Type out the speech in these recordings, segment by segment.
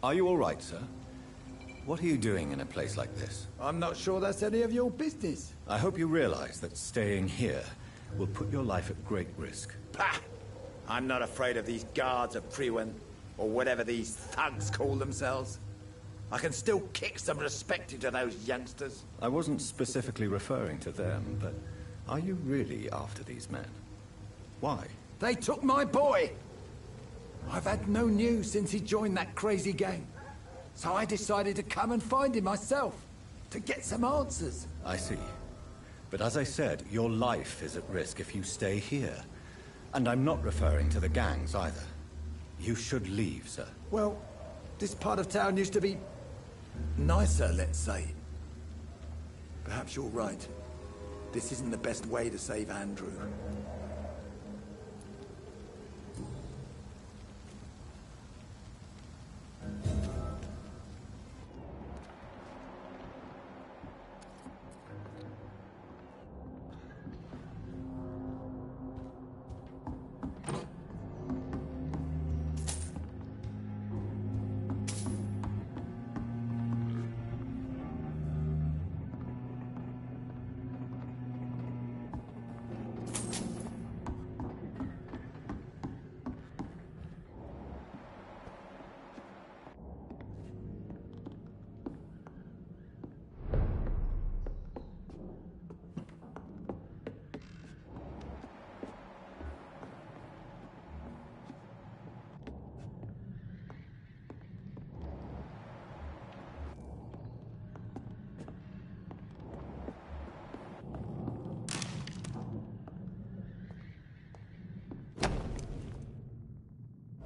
Are you all right, sir? What are you doing in a place like this? I'm not sure that's any of your business. I hope you realize that staying here will put your life at great risk. Pah! I'm not afraid of these guards of Priwen, or whatever these thugs call themselves. I can still kick some respect into those youngsters. I wasn't specifically referring to them, but are you really after these men? Why? They took my boy! I've had no news since he joined that crazy gang. So I decided to come and find him myself, to get some answers. I see. But as I said, your life is at risk if you stay here. And I'm not referring to the gangs either. You should leave, sir. Well, this part of town used to be nicer, let's say. Perhaps you're right. This isn't the best way to save Andrew.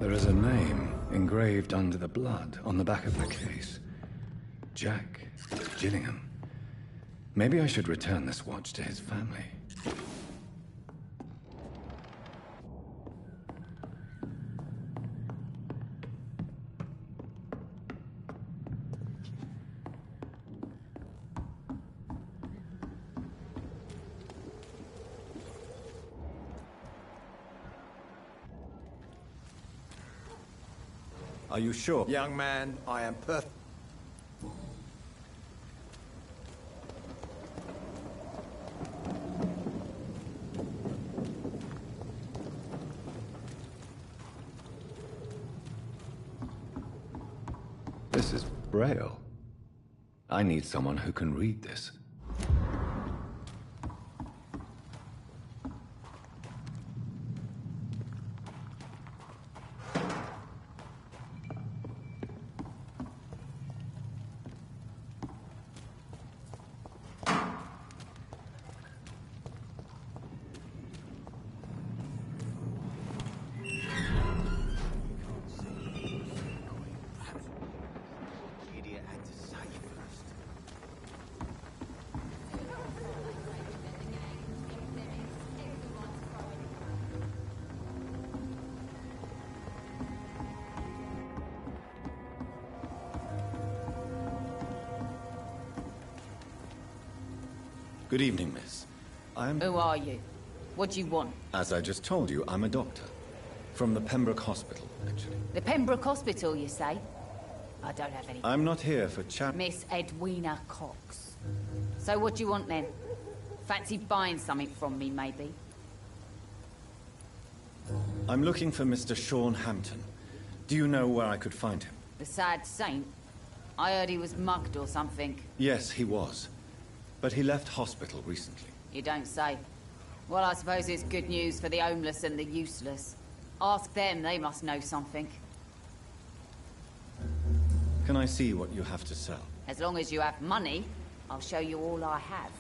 There is a name engraved under the blood on the back of the case. Jack Gillingham. Maybe I should return this watch to his family. Are you sure? Young man, I am perfect. This is Braille. I need someone who can read this. Good evening, miss. Who are you? What do you want? As I just told you, I'm a doctor. From the Pembroke Hospital, actually. The Pembroke Hospital, you say? I don't have any... I'm not here for chat... Miss Edwina Cox. So what do you want, then? Fancy buying something from me, maybe? I'm looking for Mr. Sean Hampton. Do you know where I could find him? The sad saint? I heard he was mugged or something. Yes, he was. But he left hospital recently. You don't say. Well, I suppose it's good news for the homeless and the useless. Ask them, they must know something. Can I see what you have to sell? As long as you have money, I'll show you all I have.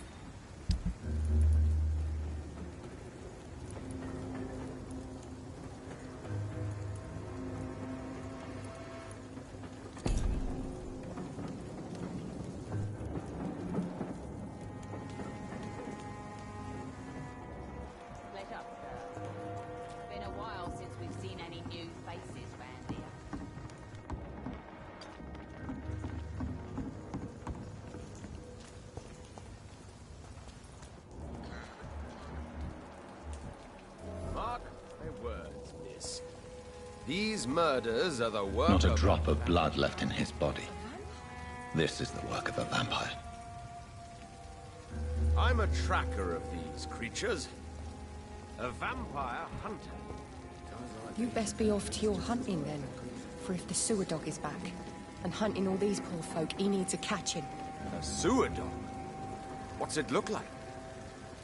These murders are the work Not a of... drop of blood left in his body. This is the work of a vampire. I'm a tracker of these creatures. A vampire hunter. You best be off to your hunting then. For if the sewer dog is back, and hunting all these poor folk, he needs a catching. A sewer dog? What's it look like?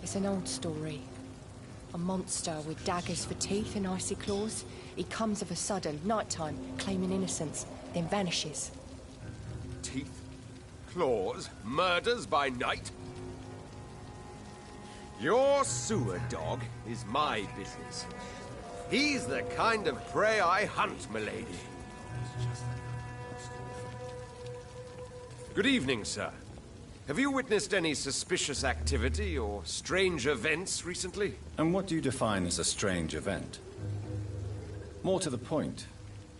It's an old story. A monster with daggers for teeth and icy claws. He comes of a sudden, nighttime, claiming innocence, then vanishes. Teeth, claws, murders by night? Your sewer dog is my business. He's the kind of prey I hunt, milady. Good evening, sir. Have you witnessed any suspicious activity or strange events recently? And what do you define as a strange event? More to the point,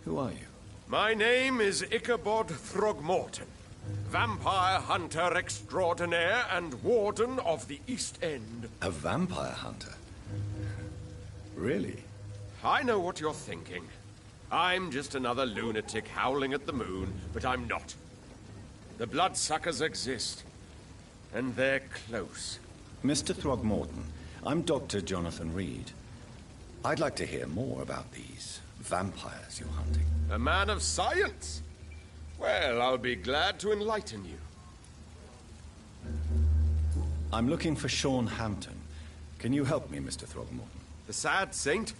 who are you? My name is Ichabod Throgmorton, vampire hunter extraordinaire and warden of the East End. A vampire hunter? Really? I know what you're thinking. I'm just another lunatic howling at the moon, but I'm not. The bloodsuckers exist, and they're close. Mr. Throgmorton, I'm Dr. Jonathan Reed. I'd like to hear more about these vampires you're hunting. A man of science? Well, I'll be glad to enlighten you. I'm looking for Sean Hampton. Can you help me, Mr. Throgmorton? The sad saint?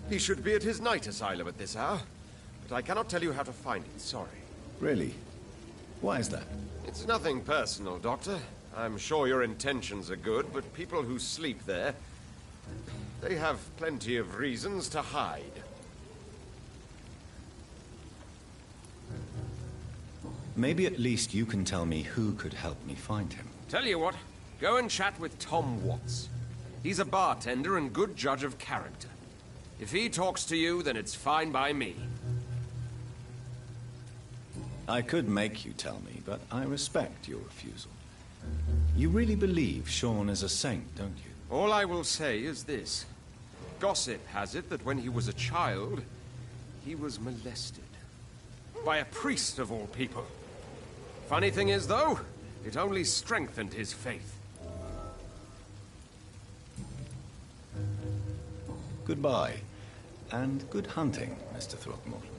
He should be at his night asylum at this hour, but I cannot tell you how to find it, sorry. Really? Why is that? It's nothing personal, Doctor. I'm sure your intentions are good, but people who sleep there, they have plenty of reasons to hide. Maybe at least you can tell me who could help me find him. Tell you what, go and chat with Tom Watts. He's a bartender and good judge of character. If he talks to you, then it's fine by me. I could make you tell me, but I respect your refusal. You really believe Sean is a saint, don't you? All I will say is this. Gossip has it that when he was a child, he was molested. By a priest of all people. Funny thing is, though, it only strengthened his faith. Goodbye, and good hunting, Mr. Throckmorton.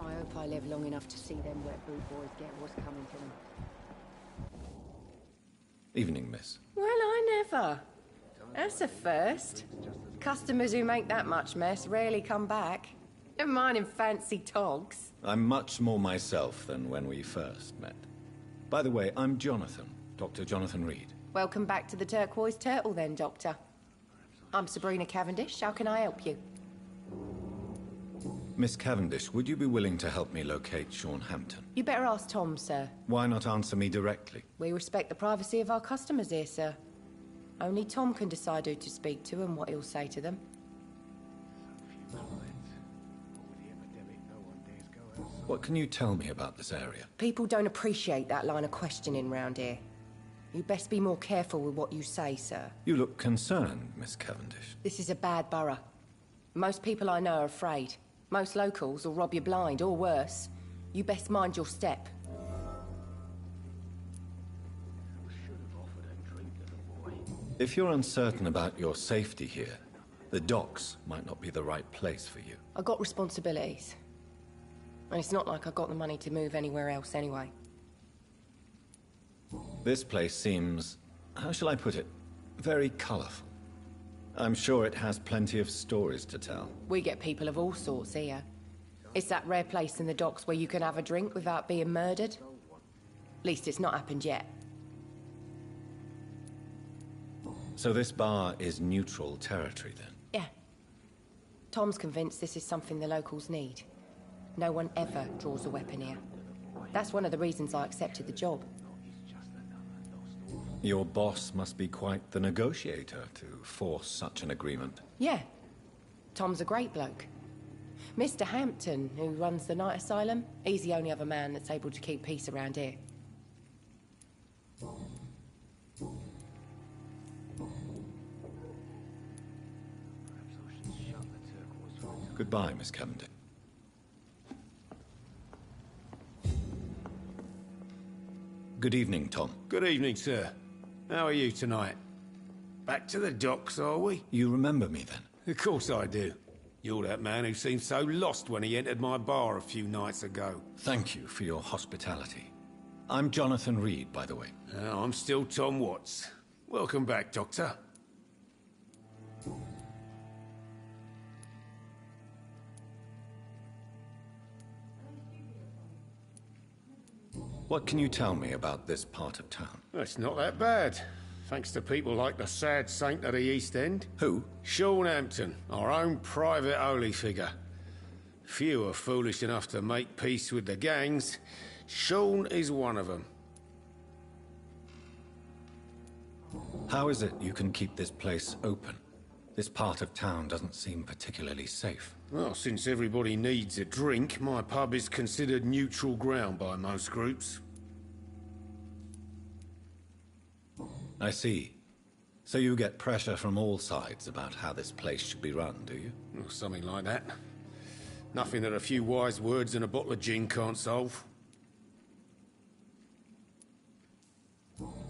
I hope I live long enough to see them wet boot boys get what's coming to them. Evening, miss. Well, I never. That's a first. Customers who make that much mess rarely come back. Never mind in fancy togs. I'm much more myself than when we first met. By the way, I'm Jonathan, Dr. Jonathan Reed. Welcome back to the Turquoise Turtle then, Doctor. I'm Sabrina Cavendish. How can I help you? Miss Cavendish, would you be willing to help me locate Sean Hampton? You better ask Tom, sir. Why not answer me directly? We respect the privacy of our customers here, sir. Only Tom can decide who to speak to and what he'll say to them. What can you tell me about this area? People don't appreciate that line of questioning round here. You best be more careful with what you say, sir. You look concerned, Miss Cavendish. This is a bad borough. Most people I know are afraid. Most locals will rob you blind, or worse. You best mind your step. If you're uncertain about your safety here, the docks might not be the right place for you. I got responsibilities. And it's not like I got the money to move anywhere else anyway. This place seems, how shall I put it, very colorful. I'm sure it has plenty of stories to tell. We get people of all sorts here. It's that rare place in the docks where you can have a drink without being murdered. At least it's not happened yet. So this bar is neutral territory then? Yeah. Tom's convinced this is something the locals need. No one ever draws a weapon here. That's one of the reasons I accepted the job. Your boss must be quite the negotiator to force such an agreement. Yeah. Tom's a great bloke. Mr. Hampton, who runs the night asylum, he's the only other man that's able to keep peace around here. Goodbye, Miss Cavendish. Good evening, Tom. Good evening, sir. How are you tonight? Back to the docks, are we? You remember me then? Of course I do. You're that man who seemed so lost when he entered my bar a few nights ago. Thank you for your hospitality. I'm Jonathan Reed, by the way. I'm still Tom Watts. Welcome back, Doctor. What can you tell me about this part of town? It's not that bad. Thanks to people like the sad saint of the East End. Who? Sean Hampton, our own private holy figure. Few are foolish enough to make peace with the gangs. Sean is one of them. How is it you can keep this place open? This part of town doesn't seem particularly safe. Well, since everybody needs a drink, my pub is considered neutral ground by most groups. I see. So you get pressure from all sides about how this place should be run, do you? Or something like that. Nothing that a few wise words and a bottle of gin can't solve.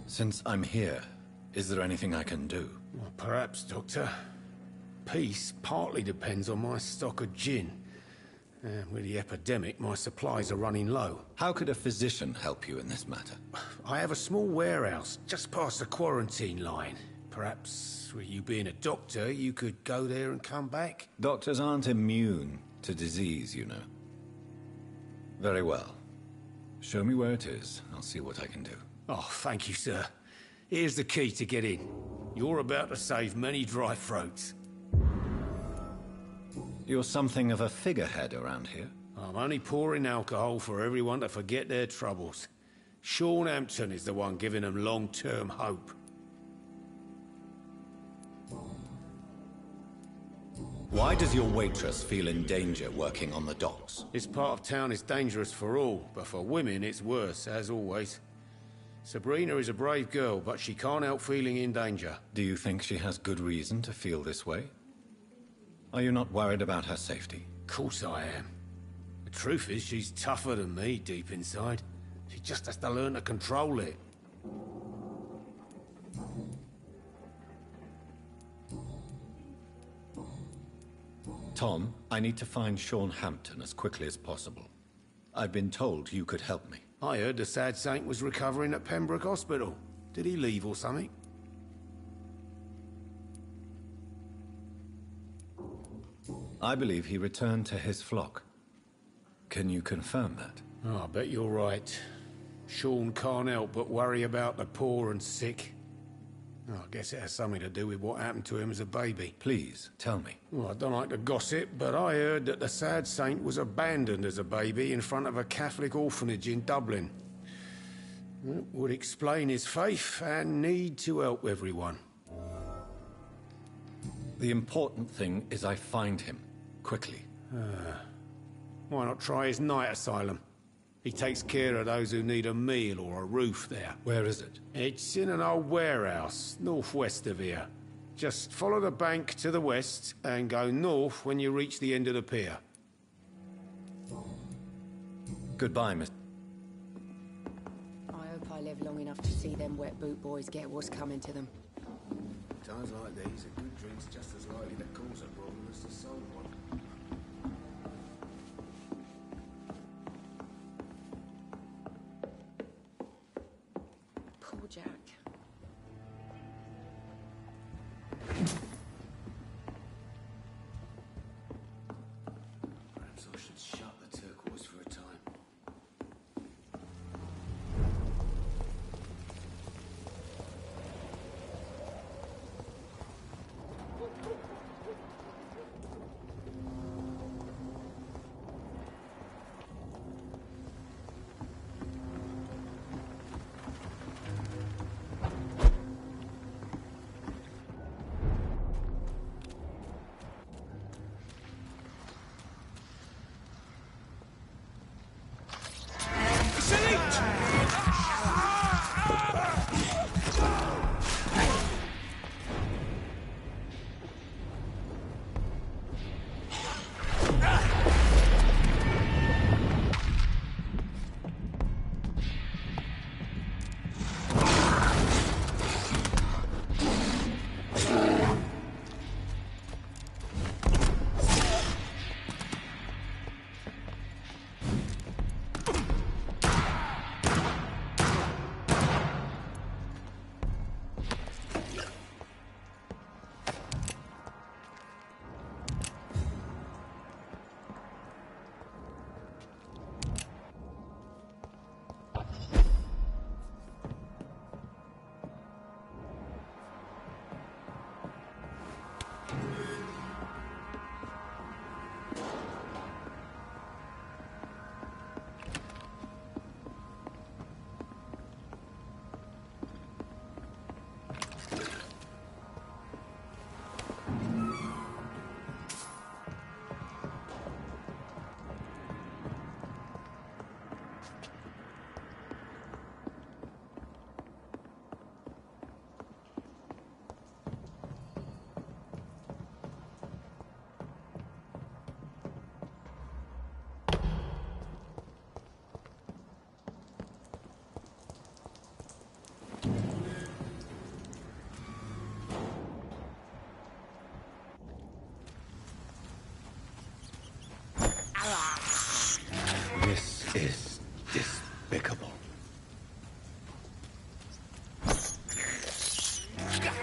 Since I'm here, is there anything I can do? Well, perhaps, Doctor. Peace partly depends on my stock of gin. With the epidemic, my supplies are running low. How could a physician help you in this matter? I have a small warehouse just past the quarantine line. Perhaps, with you being a doctor, you could go there and come back? Doctors aren't immune to disease, you know. Very well. Show me where it is. I'll see what I can do. Oh, thank you, sir. Here's the key to get in. You're about to save many dry throats. You're something of a figurehead around here. I'm only pouring alcohol for everyone to forget their troubles. Sean Hampton is the one giving them long-term hope. Why does your waitress feel in danger working on the docks? This part of town is dangerous for all, but for women it's worse, as always. Sabrina is a brave girl, but she can't help feeling in danger. Do you think she has good reason to feel this way? Are you not worried about her safety? Of course I am. The truth is, she's tougher than me deep inside. She just has to learn to control it. Tom, I need to find Sean Hampton as quickly as possible. I've been told you could help me. I heard the sad saint was recovering at Pembroke Hospital. Did he leave or something? I believe he returned to his flock. Can you confirm that? Oh, I bet you're right. Sean can't help but worry about the poor and sick. Oh, I guess it has something to do with what happened to him as a baby. Please, tell me. Well, I don't like to gossip, but I heard that the sad saint was abandoned as a baby in front of a Catholic orphanage in Dublin. It would explain his faith and need to help everyone. The important thing is I find him, quickly. Why not try his night asylum? He takes care of those who need a meal or a roof there. Where is it? It's in an old warehouse, northwest of here. Just follow the bank to the west and go north when you reach the end of the pier. Goodbye, Miss... I hope I live long enough to see them wet boot boys get what's coming to them. Times like these, a good drink's just as likely to cause a problem as to solve one. Poor Jack. Perhaps I should shut the turquoise for a time.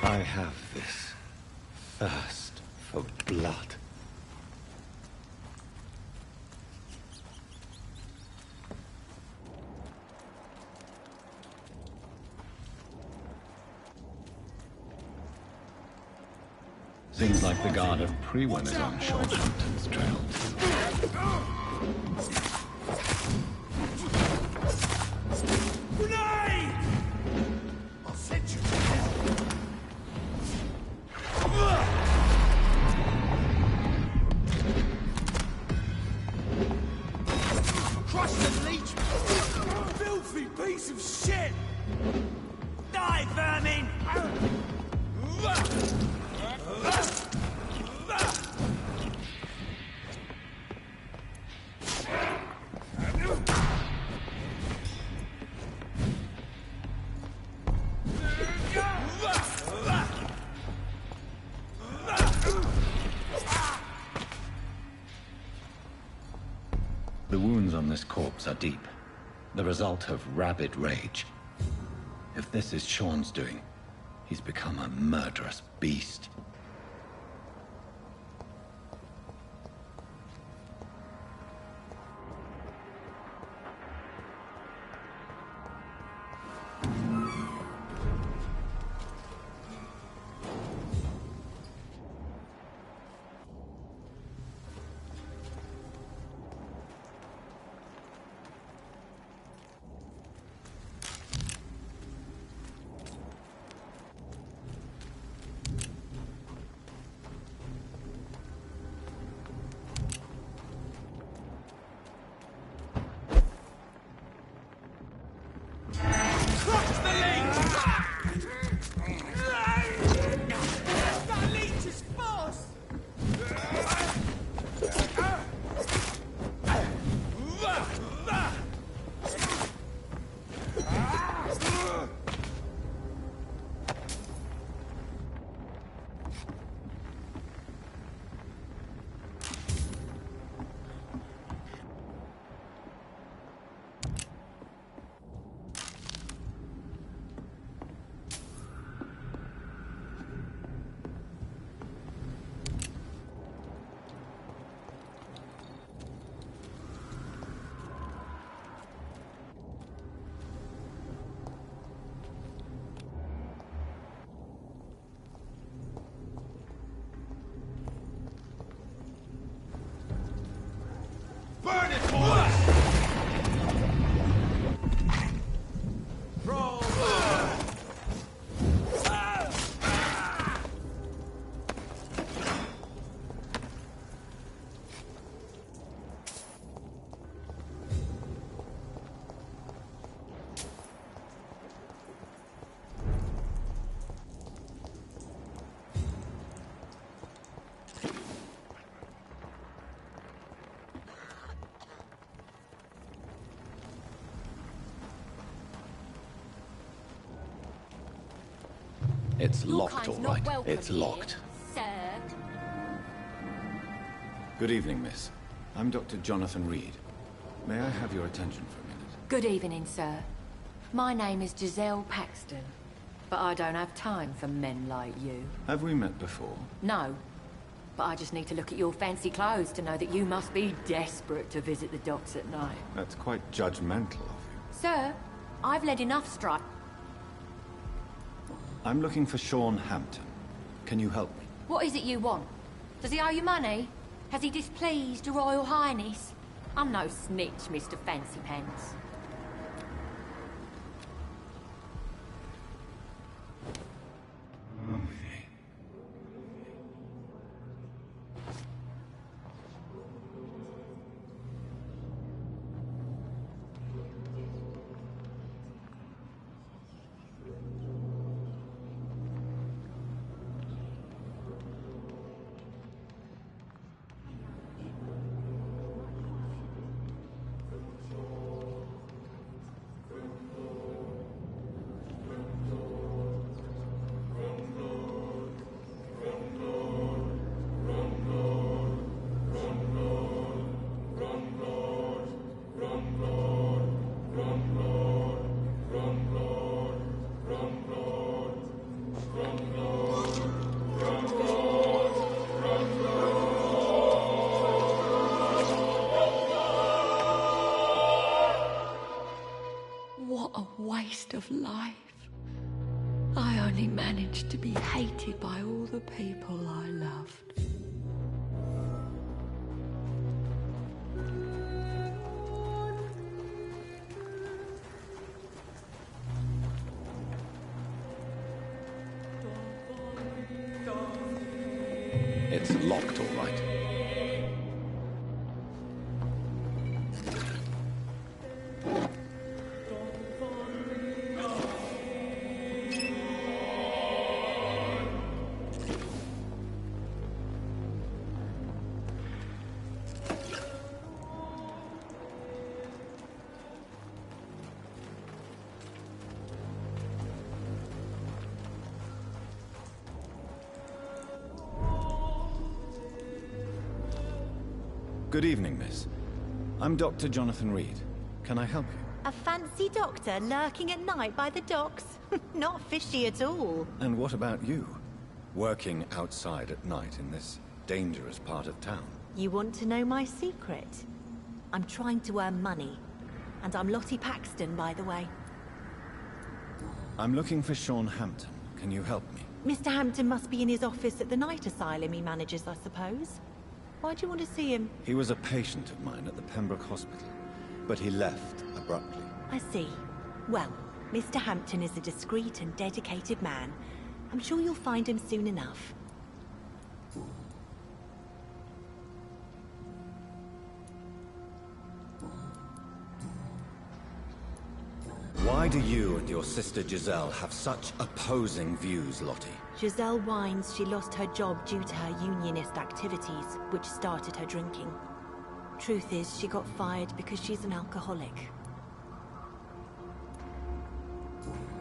I have this thirst for blood. Seems like the guard of Prewen is on Sean Hampton's trail too. Grenade! I'll send you to hell. Crush the leech! Filthy piece of shit! Die, vermin! The wounds on this corpse are deep, the result of rabid rage. If this is Sean's doing, he's become a murderous beast. Burn it, boys! Roll! It's Your locked, kind's all not right. welcome It's here, locked. Sir. Good evening, miss. I'm Dr. Jonathan Reed. May I have your attention for a minute? Good evening, sir. My name is Giselle Paxton, but I don't have time for men like you. Have we met before? No, but I just need to look at your fancy clothes to know that you must be desperate to visit the docks at night. That's quite judgmental of you. Sir, I've led enough strife. I'm looking for Sean Hampton. Can you help me? What is it you want? Does he owe you money? Has he displeased your Royal Highness? I'm no snitch, Mr. Fancy Pants. waste of life. I only managed to be hated by all the people I loved. It's locked, all right. Good evening, miss. I'm Dr. Jonathan Reed. Can I help you? A fancy doctor lurking at night by the docks? Not fishy at all. And what about you? Working outside at night in this dangerous part of town? You want to know my secret? I'm trying to earn money. And I'm Lottie Paxton, by the way. I'm looking for Sean Hampton. Can you help me? Mr. Hampton must be in his office at the night asylum he manages, I suppose. Why do you want to see him? He was a patient of mine at the Pembroke Hospital, but he left abruptly. I see. Well, Mr. Hampton is a discreet and dedicated man. I'm sure you'll find him soon enough. Why do you and your sister Giselle have such opposing views, Lottie? Giselle whines she lost her job due to her unionist activities, which started her drinking. Truth is, she got fired because she's an alcoholic.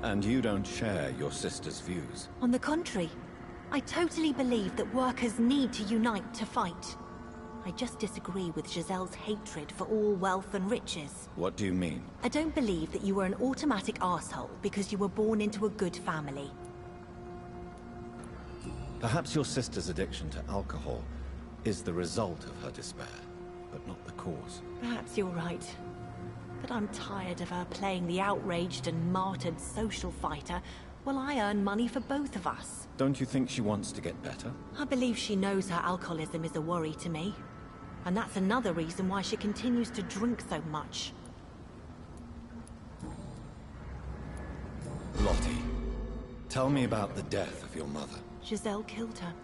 And you don't share your sister's views? On the contrary, I totally believe that workers need to unite to fight. I just disagree with Giselle's hatred for all wealth and riches. What do you mean? I don't believe that you were an automatic arsehole because you were born into a good family. Perhaps your sister's addiction to alcohol is the result of her despair, but not the cause. Perhaps you're right. But I'm tired of her playing the outraged and martyred social fighter while I earn money for both of us. Don't you think she wants to get better? I believe she knows her alcoholism is a worry to me. And that's another reason why she continues to drink so much. Lottie, tell me about the death of your mother. Giselle killed her.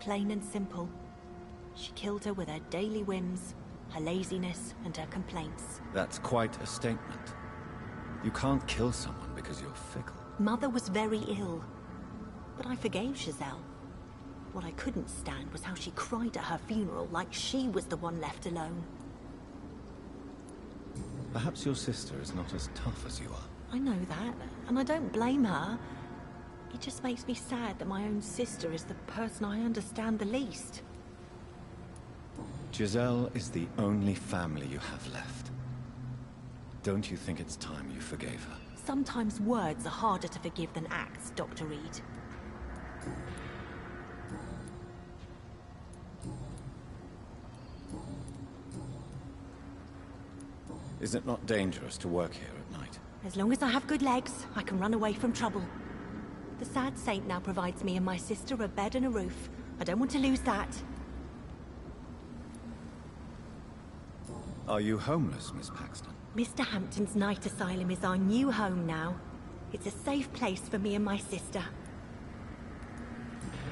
Plain and simple. She killed her with her daily whims, her laziness, and her complaints. That's quite a statement. You can't kill someone because you're fickle. Mother was very ill. But I forgave Giselle. What I couldn't stand was how she cried at her funeral like she was the one left alone. Perhaps your sister is not as tough as you are. I know that, and I don't blame her. It just makes me sad that my own sister is the person I understand the least. Giselle is the only family you have left. Don't you think it's time you forgave her? Sometimes words are harder to forgive than acts, Dr. Reed. Is it not dangerous to work here at night? As long as I have good legs, I can run away from trouble. The sad saint now provides me and my sister a bed and a roof. I don't want to lose that. Are you homeless, Miss Paxton? Mr. Hampton's night asylum is our new home now. It's a safe place for me and my sister.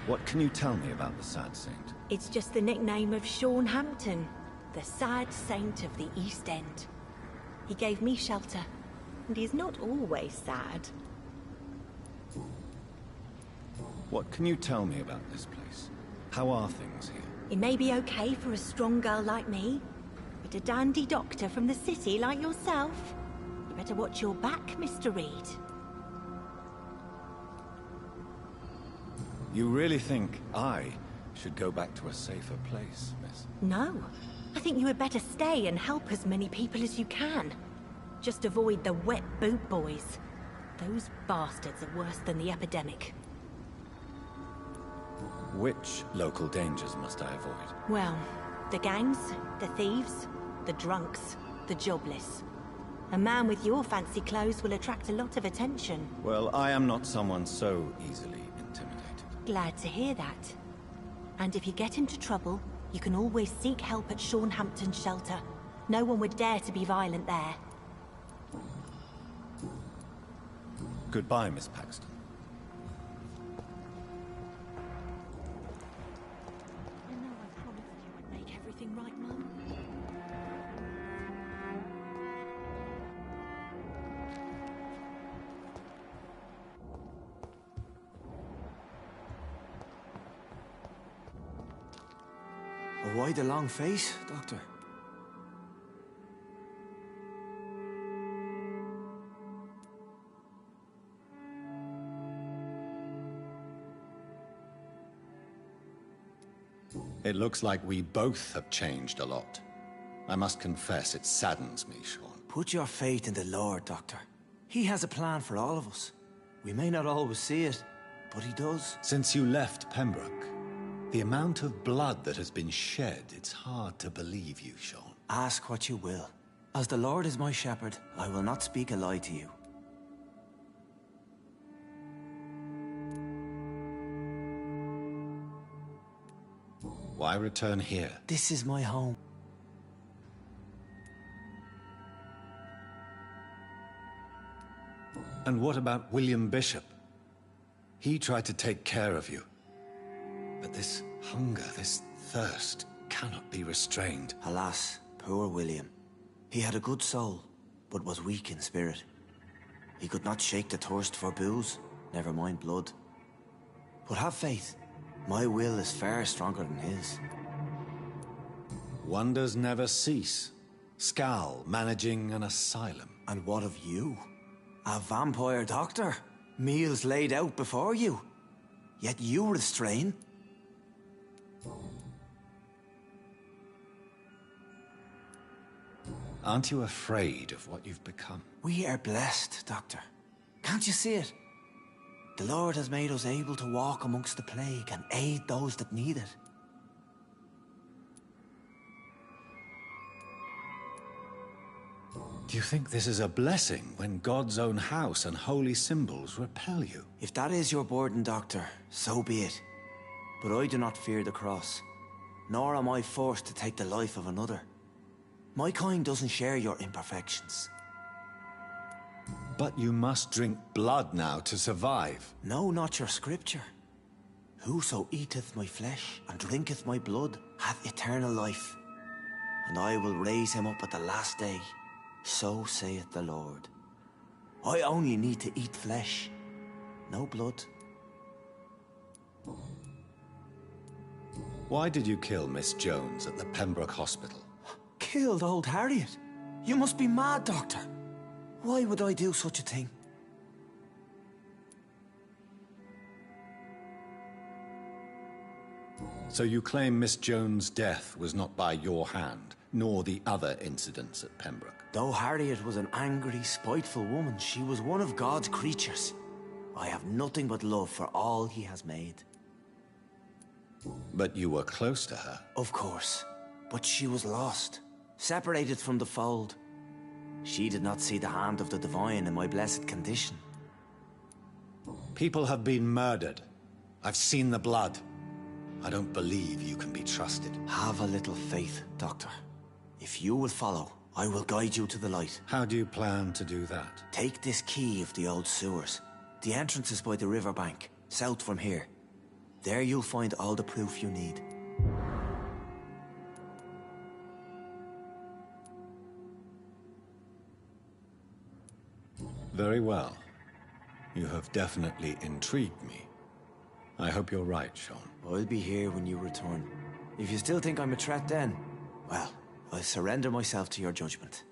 What can you tell me about the Sad Saint? It's just the nickname of Sean Hampton, the sad saint of the East End. He gave me shelter, and he's not always sad. What can you tell me about this place? How are things here? It may be okay for a strong girl like me, but a dandy doctor from the city like yourself, you better watch your back, Mr. Reed. You really think I should go back to a safer place, miss? No. I think you had better stay and help as many people as you can. Just avoid the wet boot boys. Those bastards are worse than the epidemic. Which local dangers must I avoid? Well, the gangs, the thieves, the drunks, the jobless. A man with your fancy clothes will attract a lot of attention. Well, I am not someone so easily intimidated. Glad to hear that. And if you get into trouble, you can always seek help at Shornhampton's shelter. No one would dare to be violent there. Goodbye, Miss Paxton. I know I promised you would make everything right, Mum. Why the long face, Doctor? It looks like we both have changed a lot. I must confess, it saddens me, Sean. Put your faith in the Lord, Doctor. He has a plan for all of us. We may not always see it, but he does. Since you left Pembroke, the amount of blood that has been shed, it's hard to believe you, Sean. Ask what you will. As the Lord is my shepherd, I will not speak a lie to you. Why return here? This is my home. And what about William Bishop? He tried to take care of you. But this hunger, this thirst, cannot be restrained. Alas, poor William. He had a good soul, but was weak in spirit. He could not shake the thirst for booze, never mind blood. But have faith. My will is far stronger than his. Wonders never cease. Scal managing an asylum. And what of you? A vampire doctor? Meals laid out before you? Yet you restrain? Aren't you afraid of what you've become? We are blessed, Doctor. Can't you see it? The Lord has made us able to walk amongst the plague and aid those that need it. Do you think this is a blessing when God's own house and holy symbols repel you? If that is your burden, Doctor, so be it. But I do not fear the cross, nor am I forced to take the life of another. My kind doesn't share your imperfections. But you must drink blood now to survive. No, not your scripture. Whoso eateth my flesh and drinketh my blood hath eternal life, and I will raise him up at the last day. So saith the Lord. I only need to eat flesh, no blood. Why did you kill Miss Jones at the Pembroke Hospital? Killed old Harriet? You must be mad, Doctor. Why would I do such a thing? So you claim Miss Jones' death was not by your hand, nor the other incidents at Pembroke? Though Harriet was an angry, spiteful woman, she was one of God's creatures. I have nothing but love for all he has made. But you were close to her. Of course. But she was lost, separated from the fold. She did not see the hand of the divine in my blessed condition. People have been murdered. I've seen the blood. I don't believe you can be trusted. Have a little faith, Doctor. If you will follow, I will guide you to the light. How do you plan to do that? Take this key of the old sewers. The entrance is by the riverbank, south from here. There you'll find all the proof you need. Very well. You have definitely intrigued me. I hope you're right, Sean. I'll be here when you return. If you still think I'm a threat then, well, I'll surrender myself to your judgment.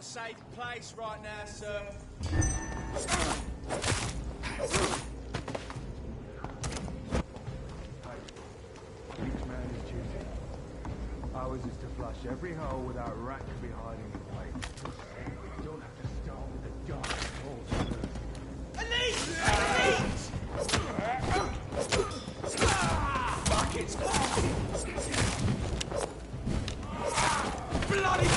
a safe place right now, sir. Each man his duty. Ours is to flush every hole without a rat to be hiding in plain. We don't have to start with the dark holes first. Buckets! Bloody!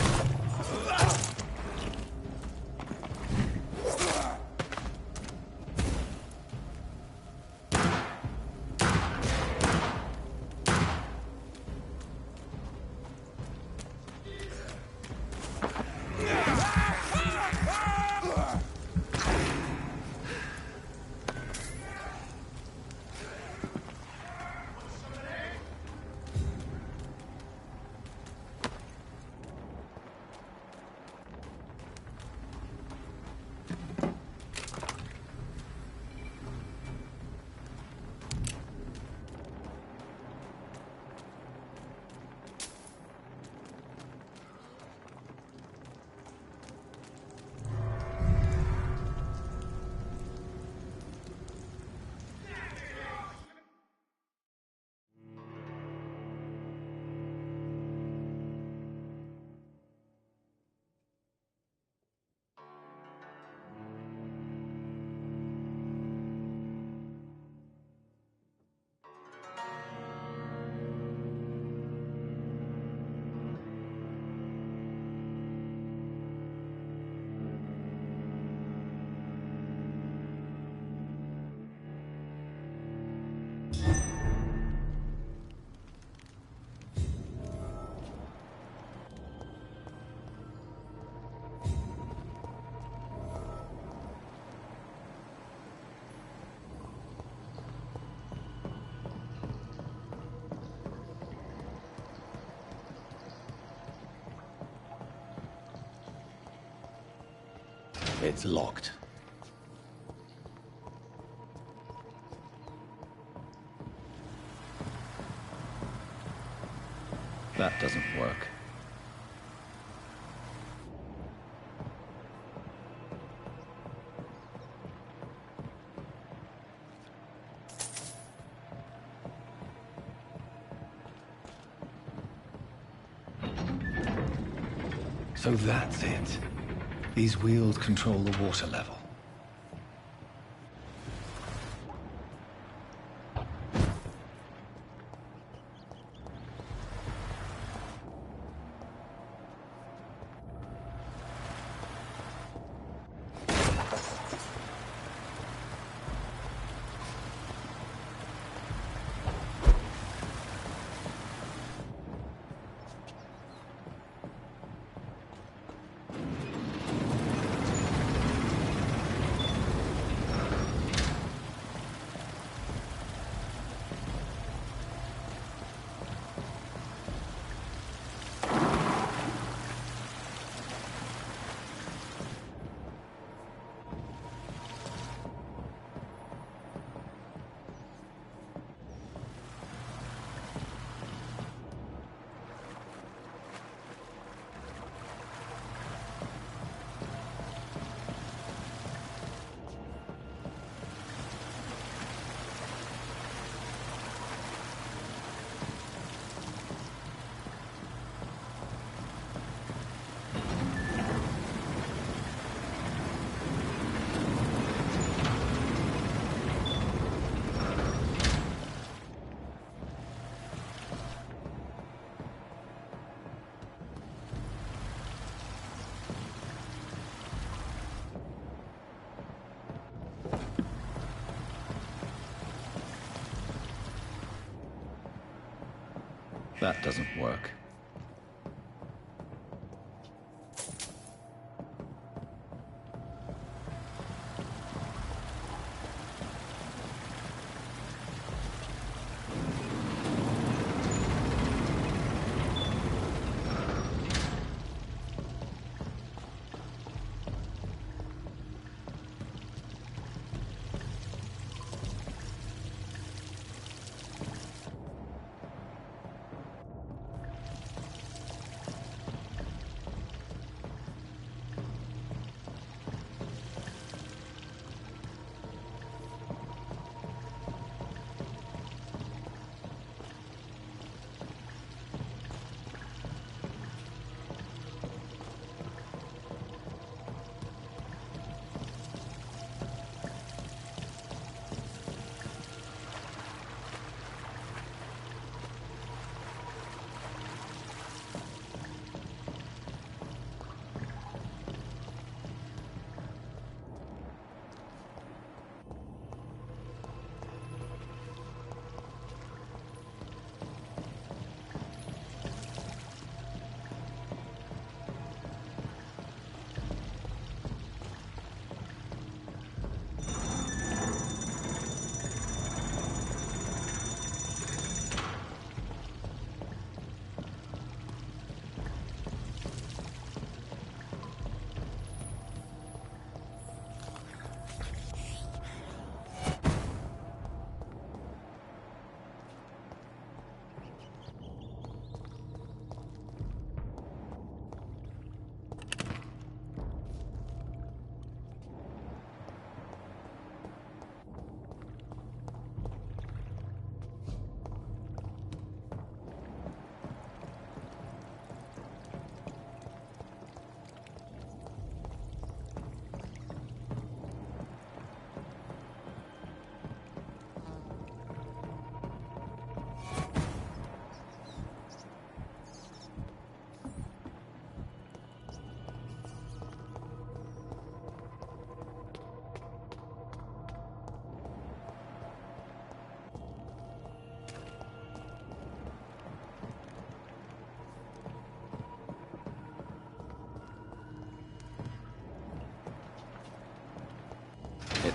It's locked. That doesn't work. So that's it. These wheels control the water level. That doesn't work.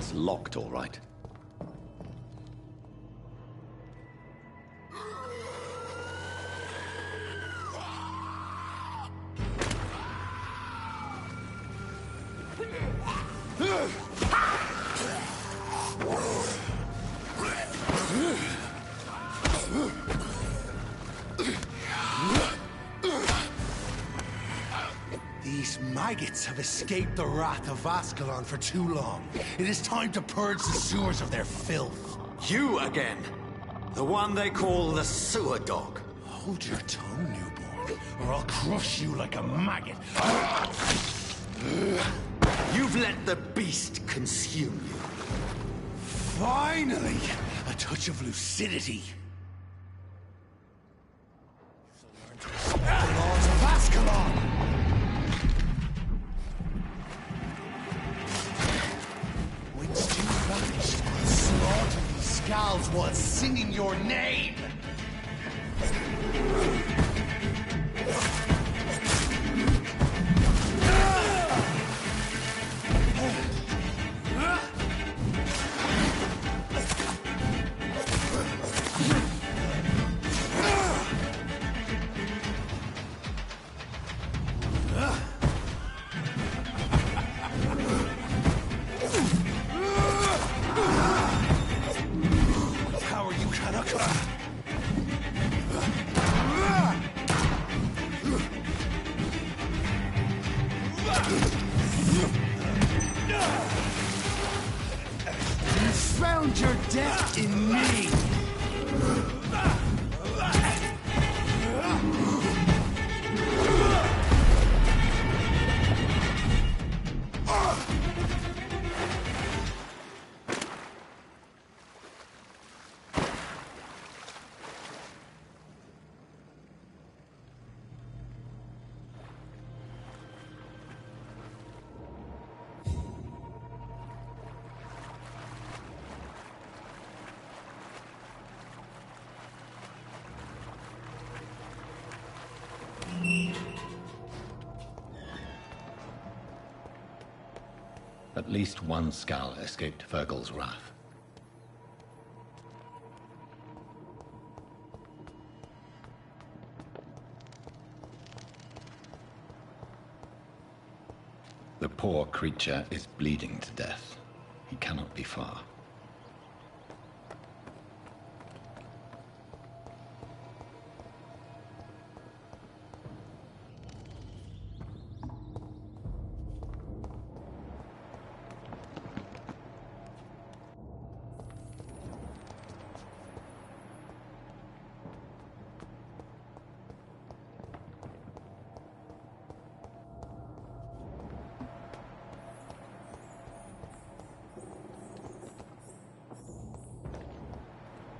It's locked, all right. These maggots have escaped the wrath of Ascalon for too long. It is time to purge the sewers of their filth. You again! The one they call the sewer dog. Hold your tongue, newborn, or I'll crush you like a maggot. You've let the beast consume you. Finally! A touch of lucidity. The laws of Ascalon! Whence you vanished, I'll slaughter these skulls while singing your name! Found your death in me! At least one Skal escaped Fergal's wrath. The poor creature is bleeding to death. He cannot be far.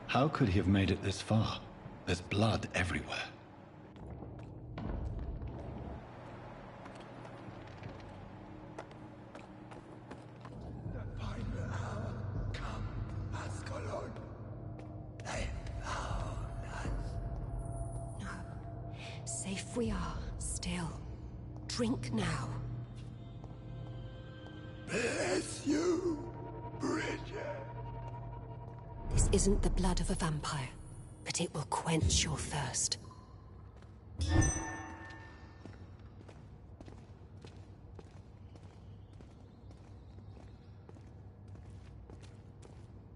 How could he have made it this far? There's blood everywhere. The final hour come, Ascalon. They found us. No. Safe we are, still. Drink now. Bless you, Bridget. This isn't the blood of a vampire, but it will quench your thirst.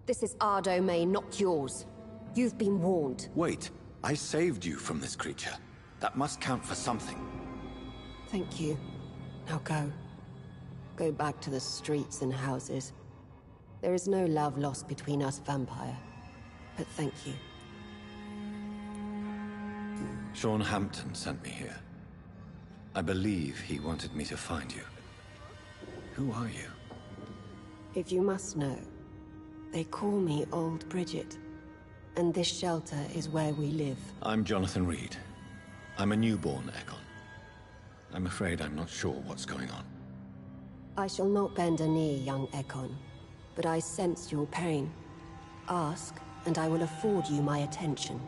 This is our domain, not yours. You've been warned. Wait, I saved you from this creature. That must count for something. Thank you. Now go. Go back to the streets and houses. There is no love lost between us, Vampire. But thank you. Sean Hampton sent me here. I believe he wanted me to find you. Who are you? If you must know, they call me Old Bridget. And this shelter is where we live. I'm Jonathan Reed. I'm a newborn Ekon. I'm afraid I'm not sure what's going on. I shall not bend a knee, young Ekon. But I sense your pain. Ask, and I will afford you my attention.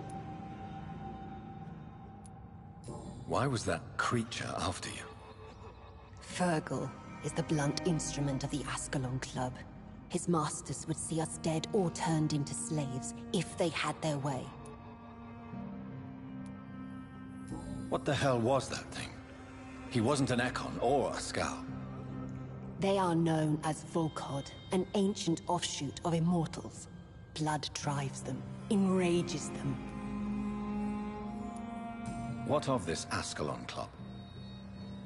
Why was that creature after you? Fergal is the blunt instrument of the Ascalon Club. His masters would see us dead or turned into slaves if they had their way. What the hell was that thing? He wasn't an Ekon or a Scowl. They are known as Volkod, an ancient offshoot of immortals. Blood drives them, enrages them. What of this Ascalon Club?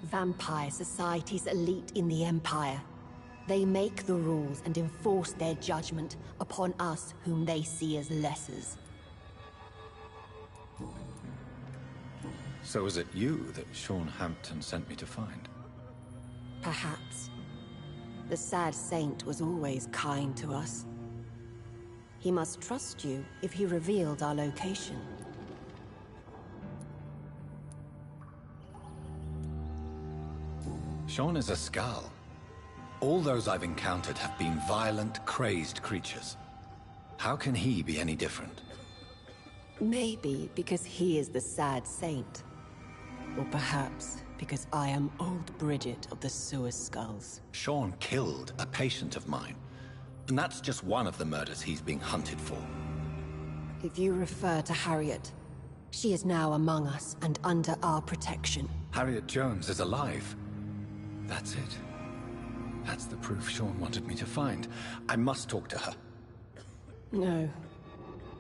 Vampire society's elite in the Empire. They make the rules and enforce their judgment upon us whom they see as lessers. So is it you that Sean Hampton sent me to find? Perhaps. The sad saint was always kind to us. He must trust you if he revealed our location. Sean is a Scowl. All those I've encountered have been violent, crazed creatures. How can he be any different? Maybe because he is the sad saint. Or perhaps because I am old Bridget of the Sewer Skulls. Sean killed a patient of mine. And that's just one of the murders he's being hunted for. If you refer to Harriet, she is now among us and under our protection. Harriet Jones is alive. That's it. That's the proof Sean wanted me to find. I must talk to her. No.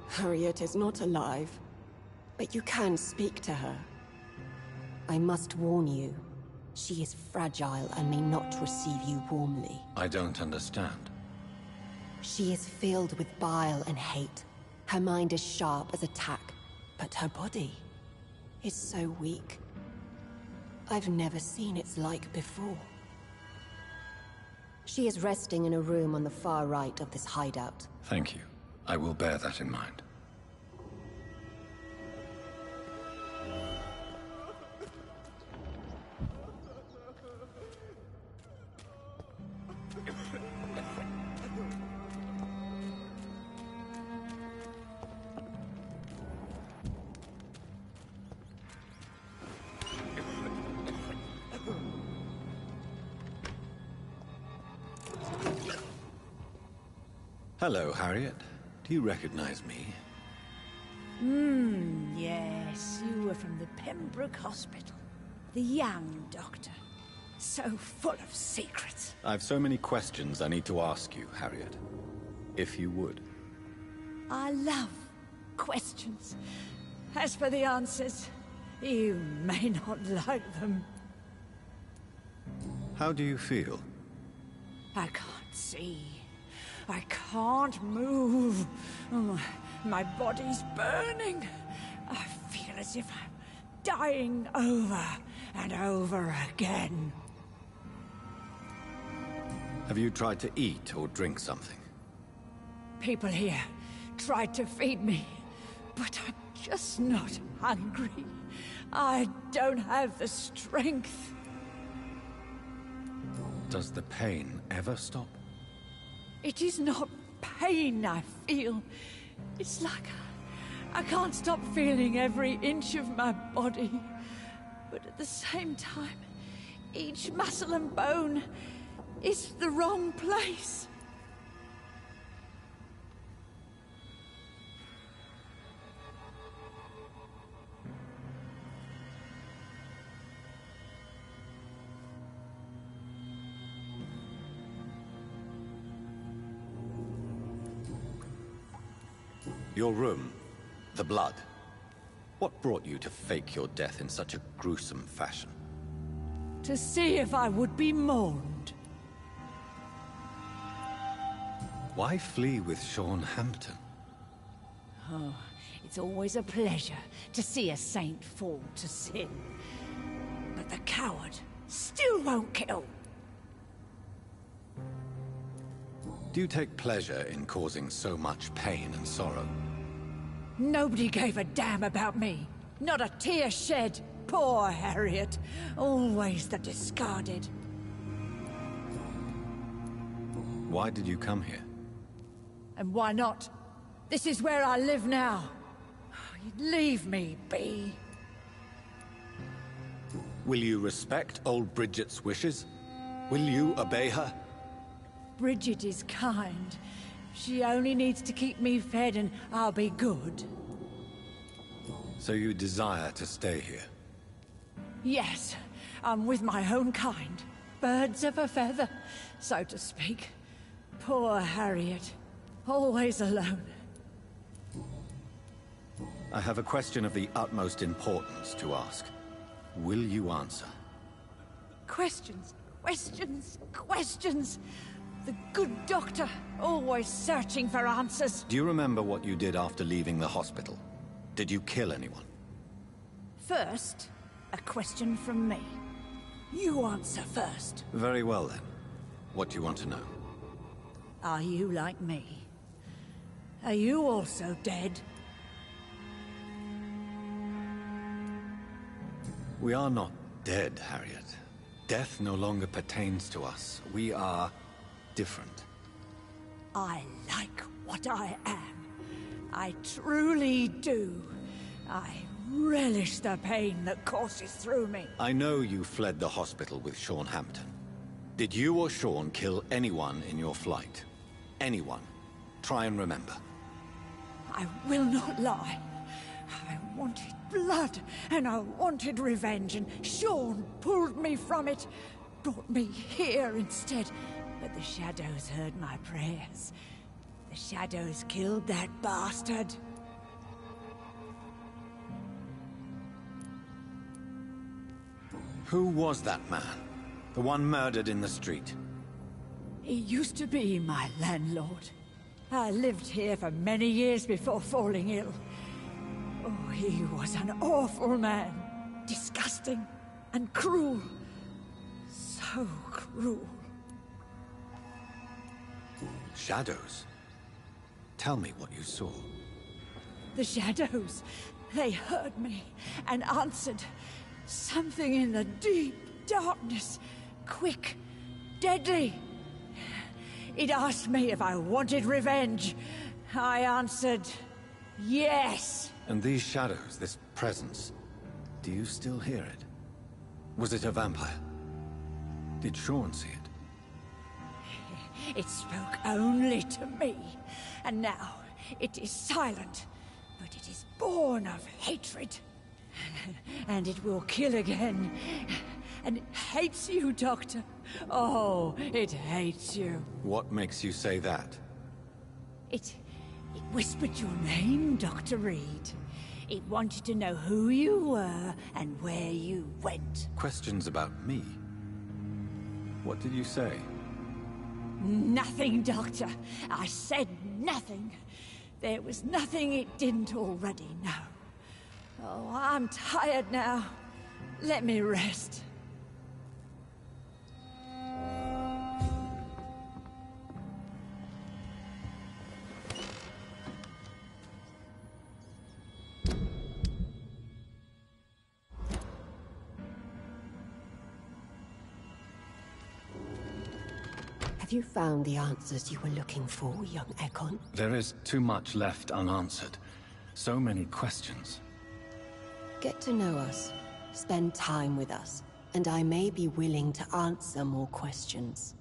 Harriet is not alive. But you can speak to her. I must warn you. She is fragile and may not receive you warmly. I don't understand. She is filled with bile and hate. Her mind is sharp as a tack, but her body is so weak. I've never seen its like before. She is resting in a room on the far right of this hideout. Thank you. I will bear that in mind. Hello, Harriet. Do you recognize me? Yes, you were from the Pembroke Hospital. The young doctor. So full of secrets. I've so many questions I need to ask you, Harriet. If you would. I love questions. As for the answers, you may not like them. How do you feel? I can't see. I can't move. My body's burning. I feel as if I'm dying over and over again. Have you tried to eat or drink something? People here tried to feed me, but I'm just not hungry. I don't have the strength. Does the pain ever stop? It is not pain I feel. It's like I can't stop feeling every inch of my body. But at the same time, each muscle and bone is the wrong place. Your room, the blood. What brought you to fake your death in such a gruesome fashion? To see if I would be mourned. Why flee with Sean Hampton? Oh, it's always a pleasure to see a saint fall to sin. But the coward still won't kill. Do you take pleasure in causing so much pain and sorrow? Nobody gave a damn about me. Not a tear shed. Poor Harriet. Always the discarded. Why did you come here? And why not? This is where I live now. Leave me be. Will you respect old Bridget's wishes? Will you obey her? Bridget is kind. She only needs to keep me fed and I'll be good. So you desire to stay here? Yes, I'm with my own kind. Birds of a feather, so to speak. Poor Harriet. Always alone. I have a question of the utmost importance to ask. Will you answer? Questions, questions, questions. The good doctor, always searching for answers. Do you remember what you did after leaving the hospital? Did you kill anyone? First, a question from me. You answer first. Very well then. What do you want to know? Are you like me? Are you also dead? We are not dead, Harriet. Death no longer pertains to us. We are different. I like what I am. I truly do. I relish the pain that courses through me. I know you fled the hospital with Sean Hampton. Did you or Sean kill anyone in your flight? Anyone? Try and remember. I will not lie. I wanted blood, and I wanted revenge, and Sean pulled me from it, brought me here instead. But the shadows heard my prayers. The shadows killed that bastard. Who was that man? The one murdered in the street? He used to be my landlord. I lived here for many years before falling ill. Oh, he was an awful man. Disgusting and cruel. So cruel. Shadows? Tell me what you saw. The shadows, they heard me and answered. Something in the deep darkness. Quick, deadly. It asked me if I wanted revenge. I answered, yes. And these shadows, this presence, do you still hear it? Was it a vampire? Did Sean see it? It spoke only to me, and now it is silent, but it is born of hatred. And it will kill again. And it hates you, Doctor. Oh, it hates you. What makes you say that? It whispered your name, Dr. Reed. It wanted to know who you were and where you went. Questions about me? What did you say? Nothing, Doctor. I said nothing. There was nothing it didn't already know. Oh, I'm tired now. Let me rest. Have you found the answers you were looking for, young Ekon? There is too much left unanswered. So many questions. Get to know us, spend time with us, and I may be willing to answer more questions.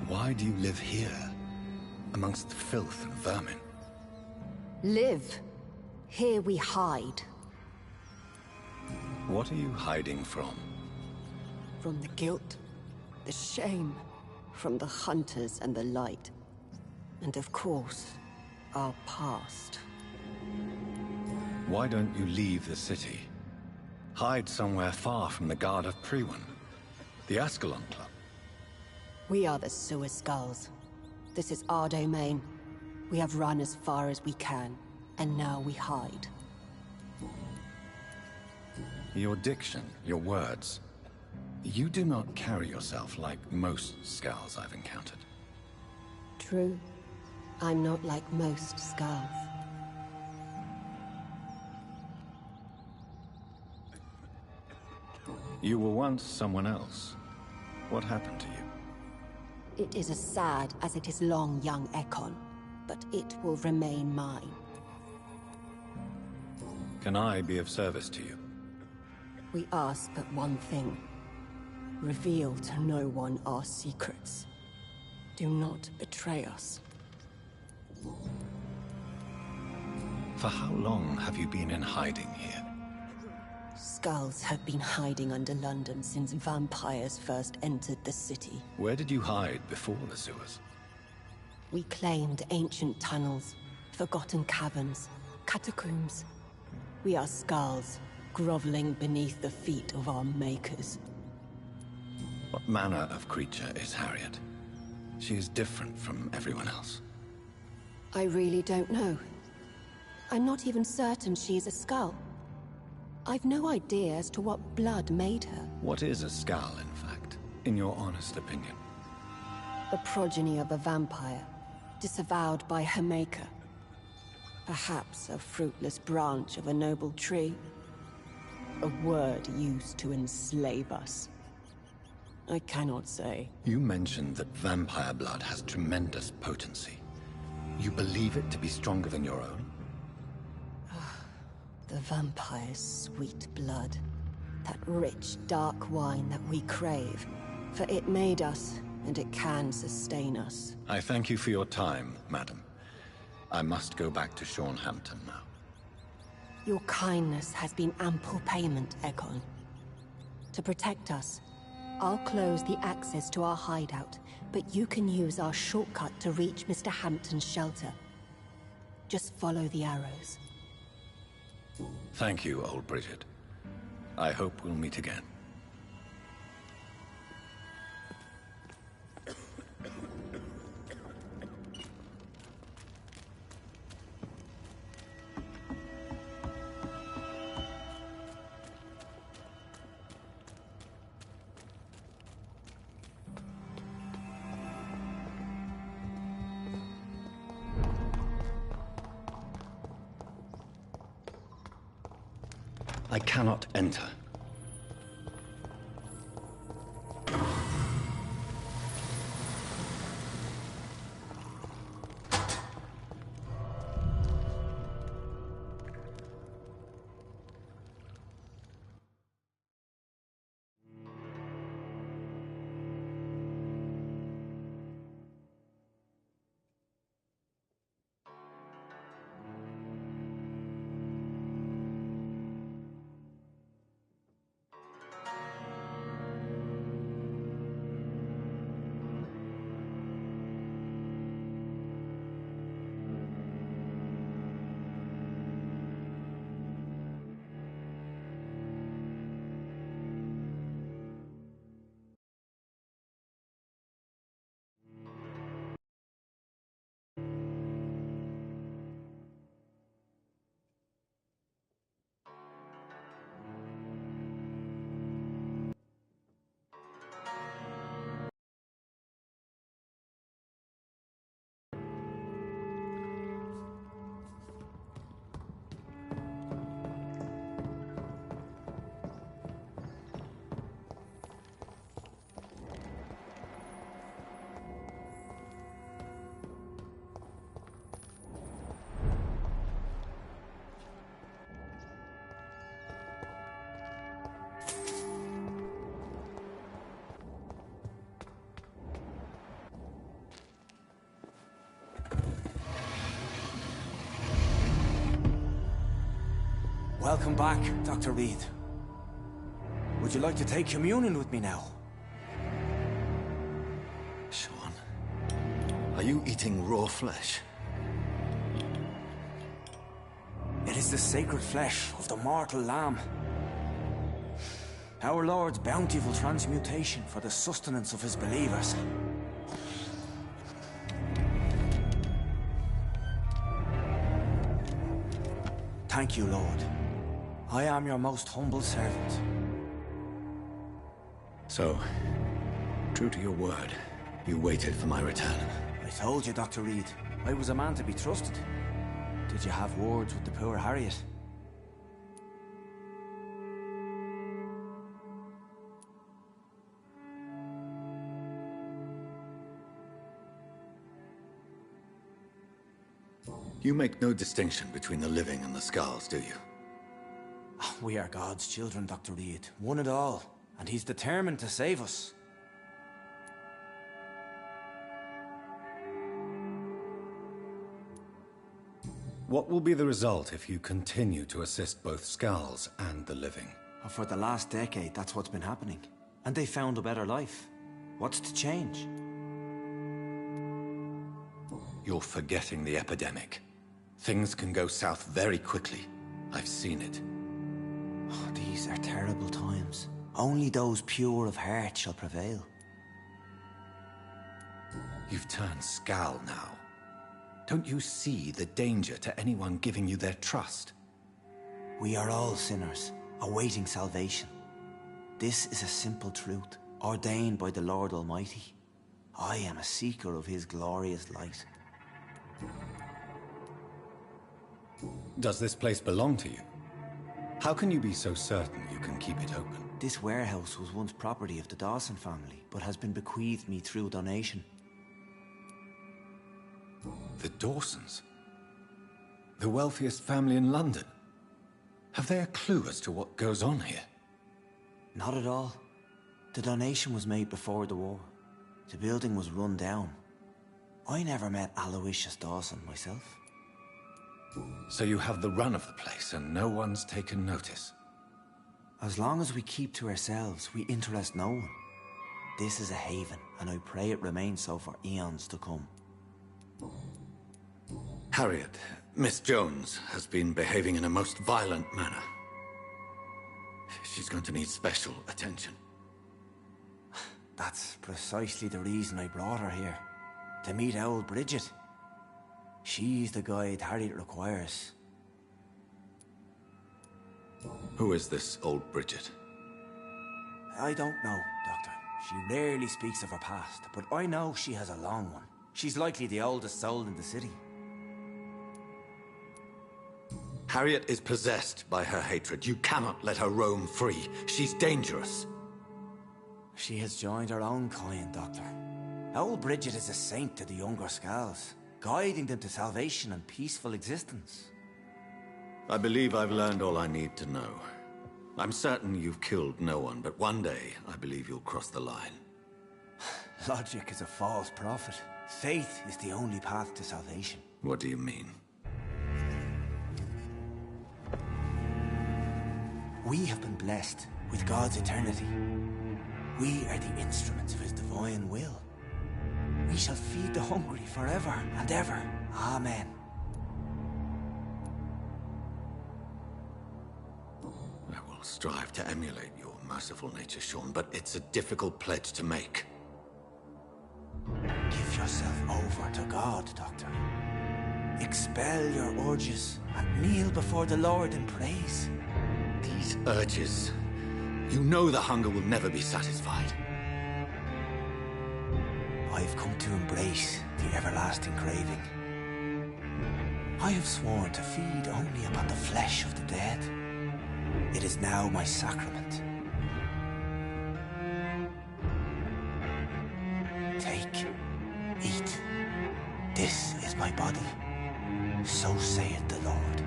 Why do you live here, amongst filth and vermin? Live. Here we hide. What are you hiding from? From the guilt, the shame, from the hunters and the light. And of course, our past. Why don't you leave the city? Hide somewhere far from the Guard of Priwen, the Ascalon Club. We are the Sewer Skulls. This is our domain. We have run as far as we can, and now we hide. Your diction, your words. You do not carry yourself like most Skulls I've encountered. True. I'm not like most Skulls. You were once someone else. What happened to you? It is as sad as it is long, young Ekon, but it will remain mine. Can I be of service to you? We ask but one thing. Reveal to no one our secrets. Do not betray us. For how long have you been in hiding here? Skulls have been hiding under London since vampires first entered the city. Where did you hide before the sewers? We claimed ancient tunnels, forgotten caverns, catacombs. We are skulls, groveling beneath the feet of our makers. What manner of creature is Harriet? She is different from everyone else. I really don't know. I'm not even certain she's a skull. I've no idea as to what blood made her. What is a skull, in fact, in your honest opinion? The progeny of a vampire, disavowed by her maker. Perhaps a fruitless branch of a noble tree. A word used to enslave us. I cannot say. You mentioned that vampire blood has tremendous potency. You believe it to be stronger than your own? The vampire's sweet blood. That rich, dark wine that we crave. For it made us, and it can sustain us. I thank you for your time, madam. I must go back to Hampton now. Your kindness has been ample payment, Ekon. To protect us, I'll close the access to our hideout, but you can use our shortcut to reach Mr. Hampton's shelter. Just follow the arrows. Thank you, old Bridget. I hope we'll meet again. I cannot enter. Welcome back, Dr. Reed. Would you like to take communion with me now? Sean, are you eating raw flesh? It is the sacred flesh of the mortal lamb. Our Lord's bountiful transmutation for the sustenance of his believers. Thank you, Lord. I am your most humble servant. So, true to your word, you waited for my return. I told you, Dr. Reed, I was a man to be trusted. Did you have words with the poor Harriet? You make no distinction between the living and the skulls, do you? We are God's children, Dr. Reed. One and all. and he's determined to save us. What will be the result if you continue to assist both Skulls and the living? For the last decade, that's what's been happening. And they found a better life. What's to change? You're forgetting the epidemic. Things can go south very quickly. I've seen it. Oh, these are terrible times. Only those pure of heart shall prevail. You've turned Skull now. Don't you see the danger to anyone giving you their trust? We are all sinners, awaiting salvation. This is a simple truth, ordained by the Lord Almighty. I am a seeker of his glorious light. Does this place belong to you? How can you be so certain you can keep it open? This warehouse was once property of the Dawson family, but has been bequeathed me through donation. The Dawsons? The wealthiest family in London? Have they a clue as to what goes on here? Not at all. The donation was made before the war. The building was run down. I never met Aloysius Dawson myself. So you have the run of the place and no one's taken notice? As long as we keep to ourselves, we interest no one. This is a haven, and I pray it remains so for eons to come. Harriet, Miss Jones has been behaving in a most violent manner. She's going to need special attention. That's precisely the reason I brought her here. To meet old Bridget. She's the guide Harriet requires. Who is this old Bridget? I don't know, Doctor. She rarely speaks of her past, but I know she has a long one. She's likely the oldest soul in the city. Harriet is possessed by her hatred. You cannot let her roam free. She's dangerous. She has joined her own kind, Doctor. Old Bridget is a saint to the younger Skulls, guiding them to salvation and peaceful existence. I believe I've learned all I need to know. I'm certain you've killed no one, but one day I believe you'll cross the line. Logic is a false prophet. Faith is the only path to salvation. What do you mean? We have been blessed with God's eternity. We are the instruments of his divine will. We shall feed the hungry forever and ever. Amen. I will strive to emulate your merciful nature, Sean, but it's a difficult pledge to make. Give yourself over to God, Doctor. Expel your urges and kneel before the Lord in praise. These urges... You know the hunger will never be satisfied. I've come to embrace the everlasting craving. I have sworn to feed only upon the flesh of the dead. It is now my sacrament. Take, eat. This is my body. So saith the Lord.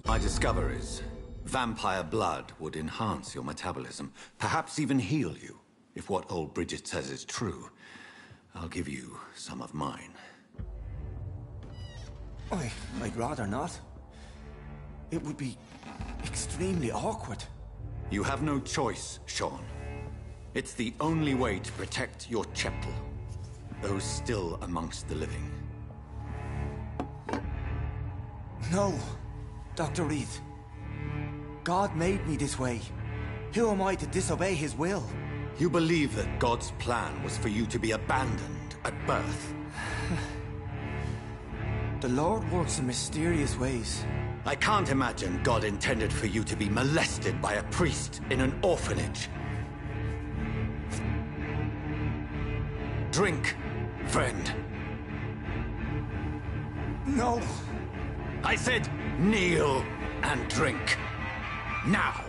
My discoveries. Vampire blood would enhance your metabolism, perhaps even heal you. If what old Bridget says is true, I'll give you some of mine. I'd rather not. It would be extremely awkward. You have no choice, Sean. It's the only way to protect your cheptel, those still amongst the living. No, Dr. Reed. God made me this way. Who am I to disobey his will? You believe that God's plan was for you to be abandoned at birth? The Lord works in mysterious ways. I can't imagine God intended for you to be molested by a priest in an orphanage. Drink, friend. No. I said kneel and drink. Now!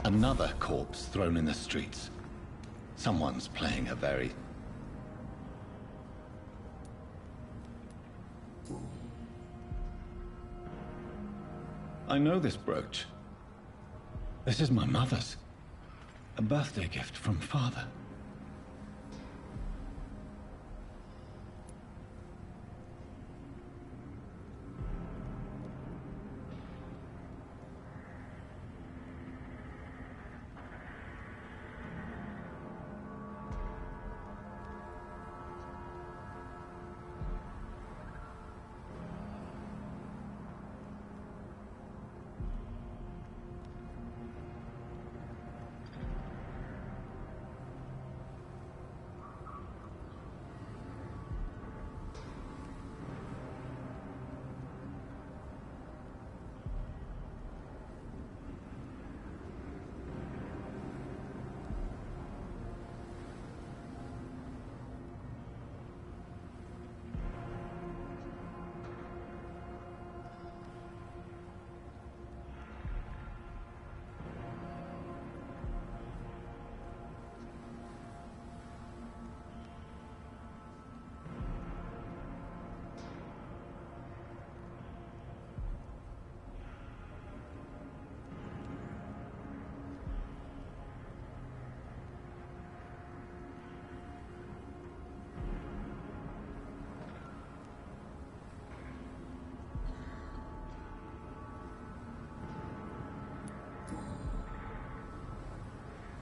Another corpse thrown in the streets. Someone's playing a very... I know this brooch. This is my mother's. A birthday gift from father.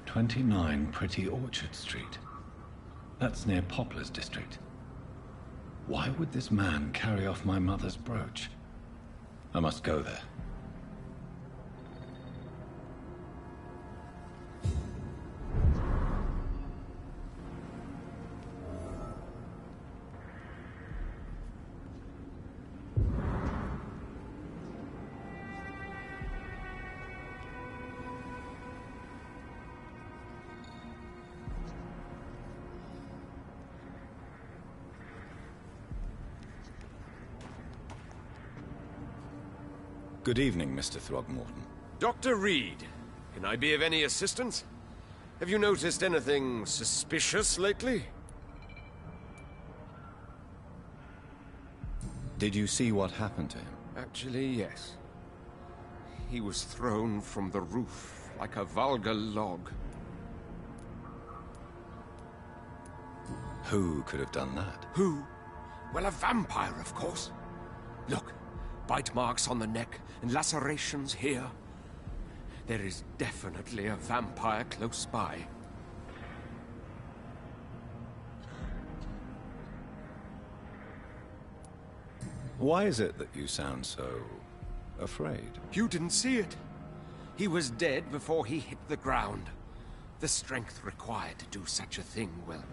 "29 Pretty Orchard Street. That's near Poplar's district. Why would this man carry off my mother's brooch? I must go there. Good evening, Mr. Throgmorton. Dr. Reed, can I be of any assistance? Have you noticed anything suspicious lately? Did you see what happened to him? Actually, yes. He was thrown from the roof like a vulgar log. Who could have done that? Who? Well, a vampire, of course. Look, bite marks on the neck and lacerations here. There is definitely a vampire close by. Why is it that you sound so... afraid? You didn't see it. He was dead before he hit the ground. The strength required to do such a thing, well,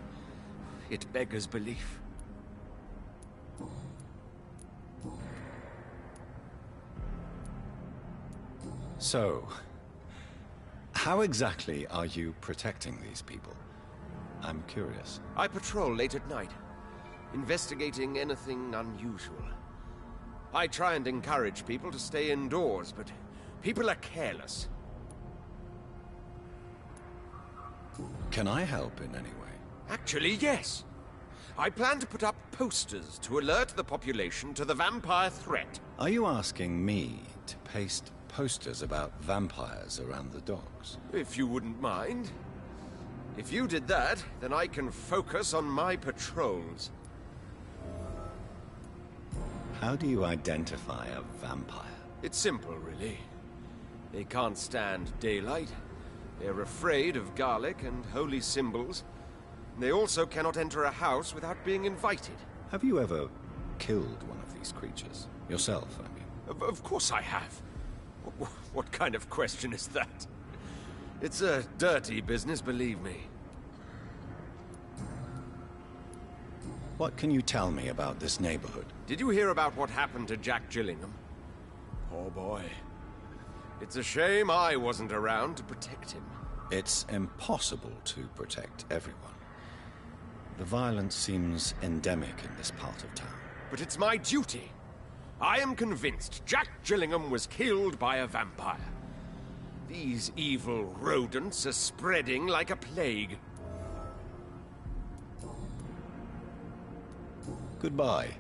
it beggars belief. So, how exactly are you protecting these people? I'm curious. I patrol late at night, investigating anything unusual. I try and encourage people to stay indoors, but people are careless. Can I help in any way? Actually, yes. I plan to put up posters to alert the population to the vampire threat. Are you asking me to paste posters about vampires around the docks? If you wouldn't mind. If you did that, then I can focus on my patrols. How do you identify a vampire? It's simple, really. They can't stand daylight. They're afraid of garlic and holy symbols. They also cannot enter a house without being invited. Have you ever killed one of these creatures? Yourself, I mean. Of course I have. What kind of question is that? It's a dirty business, believe me. What can you tell me about this neighborhood? Did you hear about what happened to Jack Gillingham? Poor boy. It's a shame I wasn't around to protect him. It's impossible to protect everyone. The violence seems endemic in this part of town. But it's my duty. I am convinced Jack Gillingham was killed by a vampire. These evil rodents are spreading like a plague. Goodbye,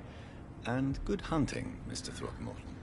and good hunting, Mr. Throckmorton.